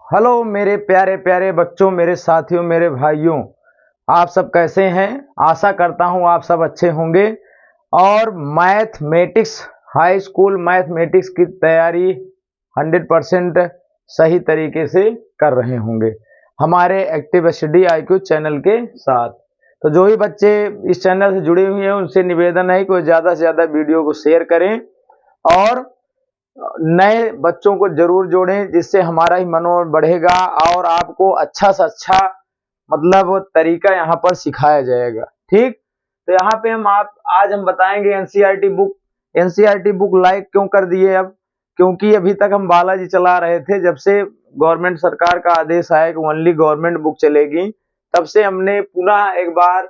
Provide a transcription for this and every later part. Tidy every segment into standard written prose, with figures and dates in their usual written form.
Hello मेरे प्यारे प्यारे बच्चों, मेरे साथियों, मेरे भाइयों, आप सब कैसे हैं। आशा करता हूं आप सब अच्छे होंगे और मैथमेटिक्स हाई स्कूल मैथमेटिक्स की तैयारी 100% सही तरीके से कर रहे होंगे हमारे एक्टिव स्टडी IQ चैनल के साथ। तो जो ही बच्चे इस चैनल से जुड़े हुए हैं उनसे निवेदन है कि वो ज़्यादा से ज़्यादा वीडियो को शेयर करें और नए बच्चों को जरूर जोड़ें, जिससे हमारा ही मनोबल बढ़ेगा और आपको अच्छा से अच्छा मतलब तरीका यहाँ पर सिखाया जाएगा। ठीक, तो यहाँ पे आज हम बताएंगे एनसीईआरटी बुक लाइक क्यों कर दिए। अब क्योंकि अभी तक हम बालाजी चला रहे थे, जब से गवर्नमेंट सरकार का आदेश आया कि ओनली गवर्नमेंट बुक चलेगी, तब से हमने पुनः एक बार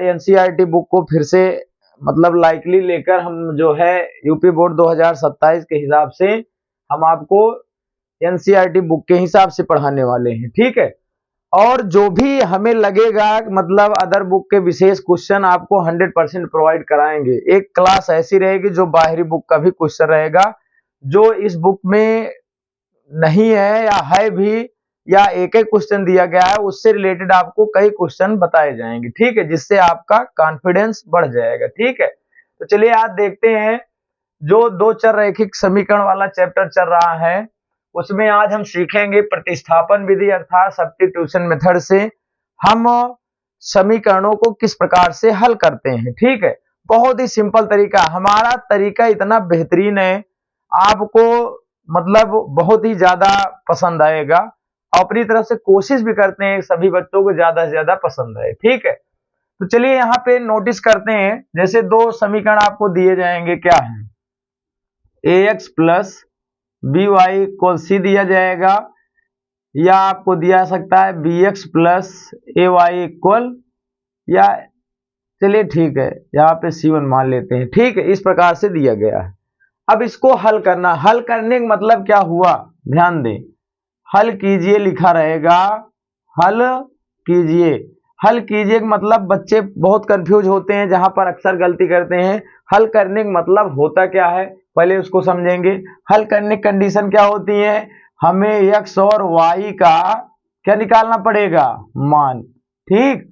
एनसीईआरटी बुक को फिर से मतलब लाइकली लेकर हम जो है यूपी बोर्ड 2027 के हिसाब से हम आपको एनसीईआरटी बुक के हिसाब से पढ़ाने वाले हैं। ठीक है, और जो भी हमें लगेगा मतलब अदर बुक के विशेष क्वेश्चन आपको 100% प्रोवाइड कराएंगे। एक क्लास ऐसी रहेगी जो बाहरी बुक का भी क्वेश्चन रहेगा, जो इस बुक में नहीं है या है भी या एक एक क्वेश्चन दिया गया है, उससे रिलेटेड आपको कई क्वेश्चन बताए जाएंगे। ठीक है, जिससे आपका कॉन्फिडेंस बढ़ जाएगा। ठीक है, तो चलिए आज देखते हैं जो दो चर रैखिक समीकरण वाला चैप्टर चल रहा है, उसमें आज हम सीखेंगे प्रतिस्थापन विधि अर्थात सब्स्टिट्यूशन मेथड से हम समीकरणों को किस प्रकार से हल करते हैं। ठीक है, बहुत ही सिंपल तरीका, हमारा तरीका इतना बेहतरीन है, आपको मतलब बहुत ही ज्यादा पसंद आएगा। अपनी तरफ से कोशिश भी करते हैं सभी बच्चों को ज्यादा से ज्यादा पसंद आए। ठीक है, तो चलिए यहाँ पे नोटिस करते हैं, जैसे दो समीकरण आपको दिए जाएंगे, क्या है ax plus B Y equal C दिया जाएगा, या आपको दिया सकता है bx plus A Y equal, या चलिए ठीक है यहाँ पे c1 मान लेते हैं। ठीक है, इस प्रकार से दिया गया है। अब इसको हल करना, हल करने का मतलब क्या हुआ, ध्यान दें, हल कीजिए लिखा रहेगा, हल कीजिए। हल कीजिए का मतलब बच्चे बहुत कंफ्यूज होते हैं, जहां पर अक्सर गलती करते हैं। हल करने का मतलब होता क्या है पहले उसको समझेंगे। हल करने की कंडीशन क्या होती है, हमें x और y का क्या निकालना पड़ेगा, मान। ठीक,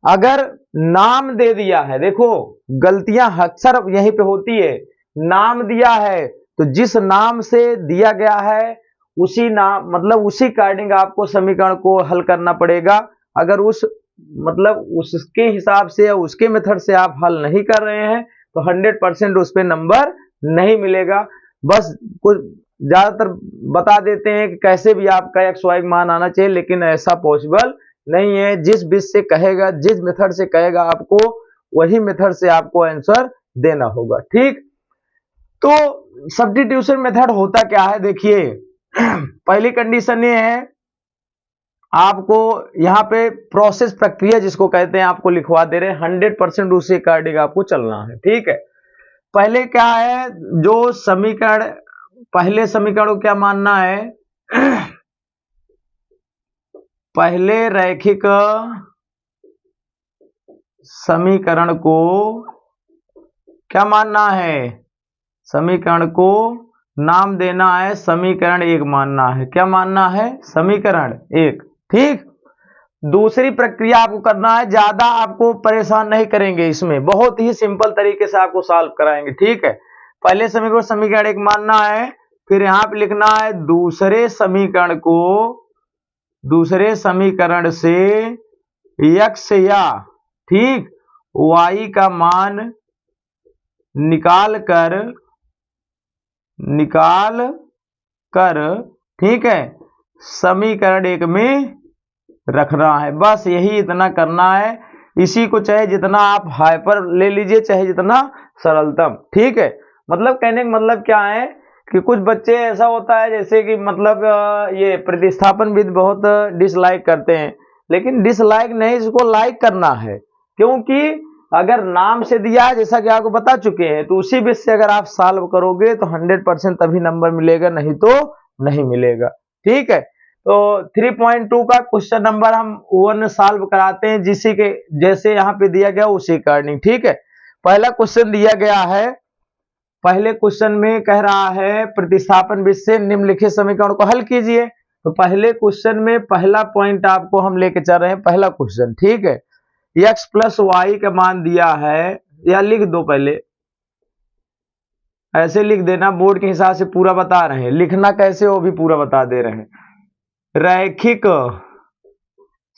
अगर नाम दे दिया है, देखो गलतियां अक्सर यहीं पे होती है, नाम दिया है तो जिस नाम से दिया गया है उसी नाम मतलब उसी अकॉर्डिंग आपको समीकरण को हल करना पड़ेगा। अगर उसके हिसाब से या उसके मेथड से आप हल नहीं कर रहे हैं तो 100% उस पर नंबर नहीं मिलेगा। बस कुछ ज्यादातर बता देते हैं कि कैसे भी आपका एक्स वाई मान आना चाहिए, लेकिन ऐसा पॉसिबल नहीं है। जिस विधि से कहेगा, जिस मेथड से कहेगा आपको, वही मेथड से आपको आंसर देना होगा। ठीक, तो सब्स्टिट्यूशन मेथड होता क्या है, देखिए पहली कंडीशन ये है, आपको यहाँ पे प्रोसेस प्रक्रिया जिसको कहते हैं आपको लिखवा दे रहे हैं, 100% उसी अकॉर्डिंग आपको चलना है। ठीक है, पहले क्या है, जो समीकरण पहले समीकरण को क्या मानना है पहले रैखिक समीकरण को क्या मानना है, समीकरण को नाम देना है, समीकरण एक मानना है। क्या मानना है, समीकरण एक। ठीक, दूसरी प्रक्रिया आपको करना है, ज्यादा आपको परेशान नहीं करेंगे, इसमें बहुत ही सिंपल तरीके से आपको सॉल्व कराएंगे। ठीक है, पहले समीकरण एक मानना है, फिर यहां पे लिखना है दूसरे समीकरण से x या ठीक y का मान निकाल कर ठीक है समीकरण एक में रखना है। बस यही इतना करना है, इसी को चाहे जितना आप हाइपर ले लीजिए, चाहे जितना सरलतम। ठीक है, मतलब कहने का मतलब क्या है कि कुछ बच्चे ऐसा होता है जैसे कि मतलब ये प्रतिस्थापन विधि बहुत डिसलाइक करते हैं, लेकिन डिसलाइक नहीं, इसको लाइक करना है। क्योंकि अगर नाम से दिया है, जैसा कि आपको बता चुके हैं, तो उसी बेस से अगर आप सॉल्व करोगे तो 100% तभी नंबर मिलेगा, नहीं तो नहीं मिलेगा। ठीक है, तो 3.2 का क्वेश्चन नंबर हम 1 सॉल्व कराते हैं, जिसी के जैसे यहाँ पे दिया गया उसी अकॉर्डिंग। ठीक है, पहला क्वेश्चन दिया गया है, पहले क्वेश्चन में कह रहा है प्रतिस्थापन विधि से निम्नलिखित समीकरण को हल कीजिए। तो पहले क्वेश्चन में पहला पॉइंट आपको हम लेके चल रहे हैं, पहला क्वेश्चन, ठीक है। x प्लस वाई का मान दिया है, या लिख दो, पहले ऐसे लिख देना, बोर्ड के हिसाब से पूरा बता रहे हैं, लिखना कैसे वो भी पूरा बता दे रहे हैं। रैखिक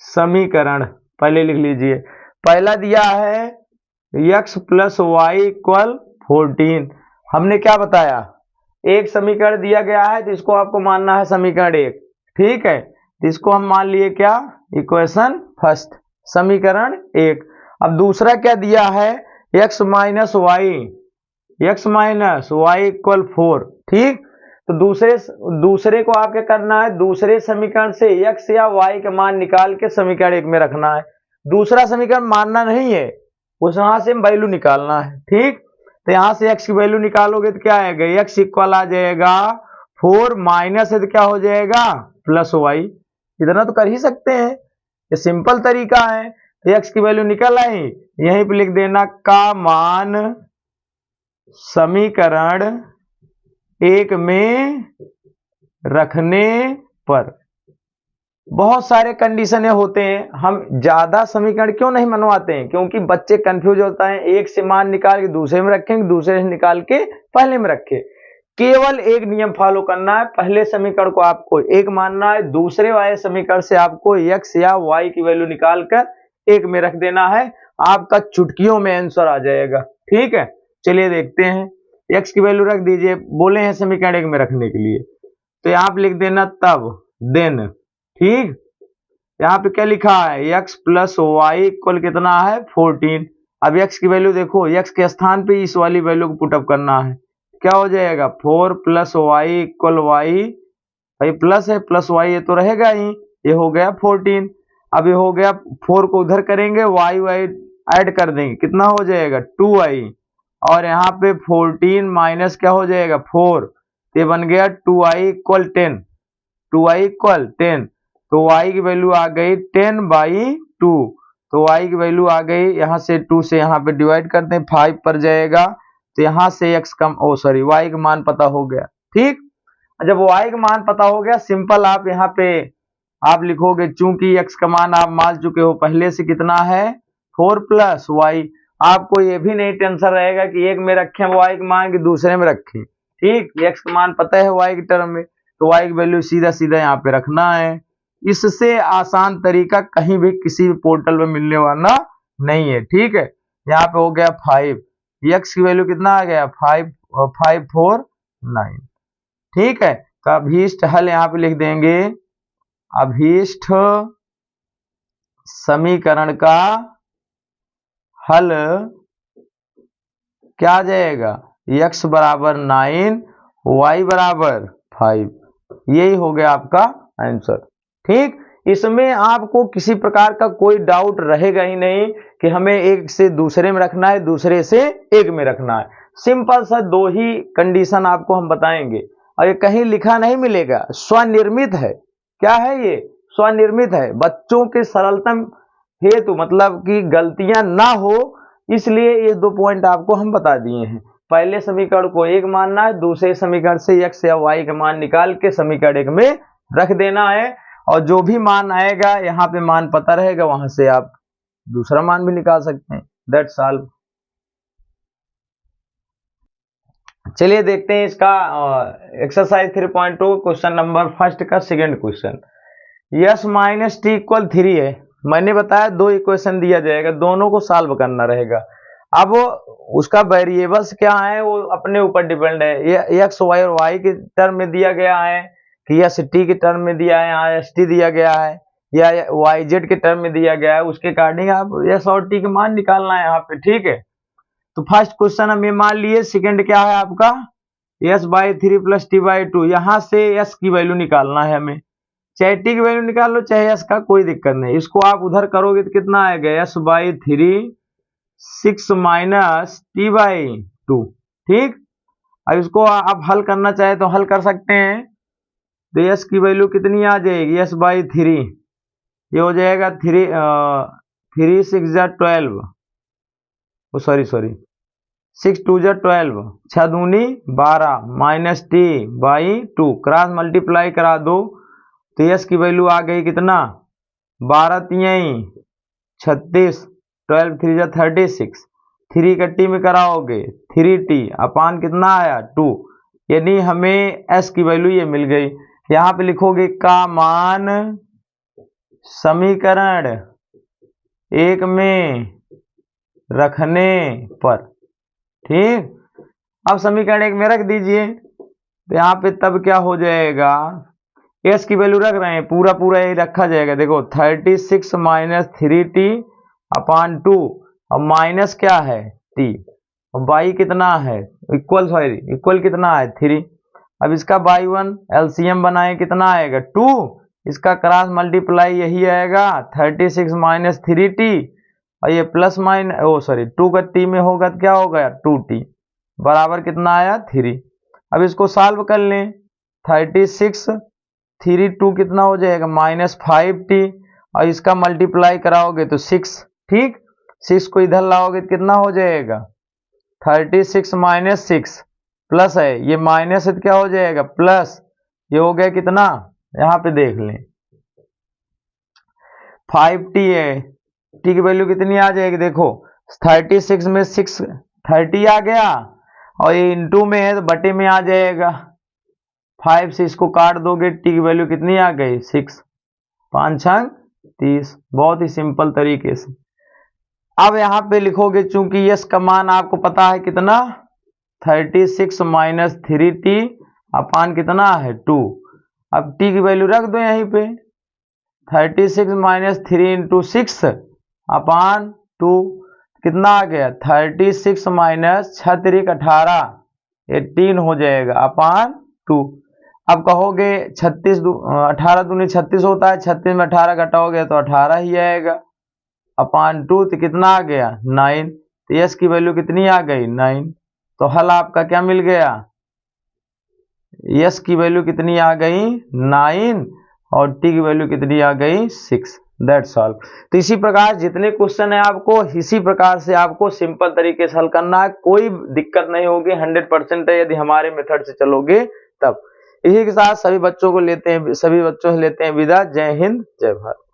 समीकरण पहले लिख लीजिए। पहला दिया है x प्लस वाई इक्वल 14। हमने क्या बताया, एक समीकरण दिया गया है तो इसको आपको मानना है समीकरण एक, ठीक है। तो इसको हम मान लिए क्या, इक्वेशन फर्स्ट, समीकरण एक। अब दूसरा क्या दिया है, x माइनस वाई इक्वल 4, ठीक। तो दूसरे को आप क्या करना है, दूसरे समीकरण से x या y का मान निकाल के समीकरण एक में रखना है। दूसरा समीकरण मानना नहीं है, उस यहां से वैल्यू निकालना है, ठीक। तो यहां से x की वैल्यू निकालोगे तो क्या आएगा, x इक्वल आ जाएगा 4 माइनस है तो क्या हो जाएगा प्लस वाई। इतना तो कर ही सकते हैं, ये सिंपल तरीका है। तो x की वैल्यू निकल आई, यहीं पे लिख देना का मान समीकरण एक में रखने पर। बहुत सारे कंडीशन होते हैं, हम ज्यादा समीकरण क्यों नहीं मनवाते हैं, क्योंकि बच्चे कंफ्यूज होता है, एक से मान निकाल के दूसरे में रखेंगे, दूसरे से निकाल के पहले में रखें। केवल एक नियम फॉलो करना है, पहले समीकरण को आपको एक मानना है, दूसरे वाले समीकरण से आपको x या y की वैल्यू निकाल कर एक में रख देना है, आपका चुटकियों में आंसर आ जाएगा, ठीक है। चलिए देखते हैं, x की वैल्यू रख दीजिए, बोले हैं समीकरण एक में रखने के लिए, तो यहाँ पे लिख देना तब देन, ठीक। यहाँ पे क्या लिखा है, x प्लस वाई इक्वल कितना है 14। अब x की वैल्यू देखो, x के स्थान पे इस वाली वैल्यू को पुटअप करना है, क्या हो जाएगा 4 प्लस वाई इक्वल वाई, भाई प्लस है प्लस वाई ये तो रहेगा ही, ये हो गया 14। अब ये हो गया, 4 को उधर करेंगे, वाई ऐड कर देंगे, कितना हो जाएगा 2i, और यहाँ पे 14 माइनस क्या हो जाएगा 4, ये बन गया 2i इक्वल 10, 2i इक्वल 10। तो y की वैल्यू आ गई 10/2, तो y की वैल्यू आ गई, यहाँ से 2 से यहाँ पे डिवाइड करते हैं 5 पर जाएगा, तो यहाँ से x का y का मान पता हो गया, ठीक। जब y का मान पता हो गया, सिंपल आप यहाँ पे आप लिखोगे, चूंकि x का मान आप मान चुके हो पहले से, कितना है 4 प्लस वाई। आपको ये भी नहीं टेंशन रहेगा कि एक में रखें y का मान कि दूसरे में रखें, ठीक। x का मान पता है y की टर्म में, तो y की वैल्यू सीधा सीधा यहाँ पे रखना है। इससे आसान तरीका कहीं भी किसी भी पोर्टल में मिलने वाला नहीं है, ठीक है। यहाँ पे हो गया 5, x की वैल्यू कितना आ गया 549, ठीक है। तो अभीष्ट हल यहाँ पे लिख देंगे, अभीष्ट समीकरण का हल क्या आ जाएगा, x बराबर 9 y बराबर 5, यही हो गया आपका आंसर, ठीक। इसमें आपको किसी प्रकार का कोई डाउट रहेगा ही नहीं कि हमें एक से दूसरे में रखना है, दूसरे से एक में रखना है। सिंपल सा दो ही कंडीशन आपको हम बताएंगे, और ये कहीं लिखा नहीं मिलेगा, स्वनिर्मित है। क्या है ये, स्वनिर्मित है, बच्चों के सरलता हेतु, मतलब कि गलतियां ना हो, इसलिए ये 2 पॉइंट आपको हम बता दिए हैं। पहले समीकरण को एक मानना है, दूसरे समीकरण से x या y का मान निकाल के समीकरण एक में रख देना है, और जो भी मान आएगा यहाँ पे मान पता रहेगा, वहां से आप दूसरा मान भी निकाल सकते हैं। That's all. चलिए देखते हैं इसका एक्सरसाइज 3.2 क्वेश्चन नंबर फर्स्ट का second question. Yes minus T equal 3 है, मैंने बताया 2 इक्वेशन दिया जाएगा, दोनों को सॉल्व करना रहेगा। अब उसका वेरिएबल्स क्या है वो अपने ऊपर डिपेंड है, ये एक्स वाई और वाई के टर्म में दिया गया है कि यस टी के टर्म में दिया है, यहाँ एस टी दिया गया है, या वाई जेड के टर्म में दिया गया है, उसके अकॉर्डिंग आप यस और टी के मान निकालना है यहाँ पे, ठीक है। तो फर्स्ट क्वेश्चन हम ये मान लिए, सेकंड क्या है आपका s/3 प्लस t/2, यहाँ से s की वैल्यू निकालना है हमें, चाहे t की वैल्यू निकाल लो चाहे s का, कोई दिक्कत नहीं। इसको आप उधर करोगे तो कितना आएगा s/3 6 माइनस t/2, ठीक। अब इसको आप हल करना चाहे तो हल कर सकते हैं, तो s की वैल्यू कितनी आ जाएगी s/3, ये हो जाएगा 3 6 जा 12, सॉरी 6 2 जा 12, 6 दूनी 12 माइनस t/2, क्रॉस मल्टीप्लाई करा दो तो यस की वैल्यू आ गई कितना 12 तियाई 36, 12 3 जा 36, 3 का टी में कराओगे 3t अपान कितना आया 2, यानी हमें एस की वैल्यू ये मिल गई। यहाँ पे लिखोगे का मान समीकरण 1 में रखने पर, ठीक। अब समीकरण 1 में रख दीजिए, तो यहाँ पे तब क्या हो जाएगा, एस की वैल्यू रख रहे हैं, पूरा पूरा यही रखा जाएगा। देखो 36 माइनस 3t अपान 2 और माइनस क्या है t, और बाई कितना है इक्वल कितना है 3। अब इसका बाई 1 एलसीएम बनाए कितना आएगा 2, इसका क्रॉस मल्टीप्लाई यही आएगा 36 माइनस 3t और ये प्लस माइनस 2 का t में होगा तो क्या होगा 2t बराबर कितना आया 3। अब इसको सॉल्व कर लें, 36 3 2 कितना हो जाएगा माइनस 5t और इसका मल्टीप्लाई कराओगे तो 6, ठीक। 6 को इधर लाओगे तो कितना हो जाएगा 36 माइनस 6 प्लस है, ये माइनस है तो क्या हो जाएगा प्लस, ये हो गया कितना, यहाँ पे देख लें 5t है, t की वैल्यू कितनी आ जाएगी, देखो 36 में 6 30 आ गया और ये इनटू में है तो बटे में आ जाएगा, 5 से इसको काट दोगे टी की वैल्यू कितनी आ गई 6, 5 6 30, बहुत ही सिंपल तरीके से। अब यहाँ पे लिखोगे चूंकि यस का मान आपको पता है कितना 36 माइनस 3t अपान कितना है 2, अब टी की वैल्यू रख दो यहीं पे 36 माइनस 3 इंटू 6 अपान 2 कितना आ गया 36 माइनस 6 18 18 हो जाएगा अपान 2। अब कहोगे 36 18 दूनी 36 होता है, 36 में 18 घटाओगे तो 18 ही आएगा अपान 2, तो कितना आ गया 9, तो यस की वैल्यू कितनी आ गई 9। तो हल आपका क्या मिल गया, यस की वैल्यू कितनी आ गई 9 और टी की वैल्यू कितनी आ गई 6। That's all. तो इसी प्रकार जितने क्वेश्चन है आपको इसी प्रकार से आपको सिंपल तरीके से हल करना है, कोई दिक्कत नहीं होगी, 100% है यदि हमारे मेथड से चलोगे तब। इसी के साथ सभी बच्चों से लेते हैं विदा। जय हिंद जय भारत।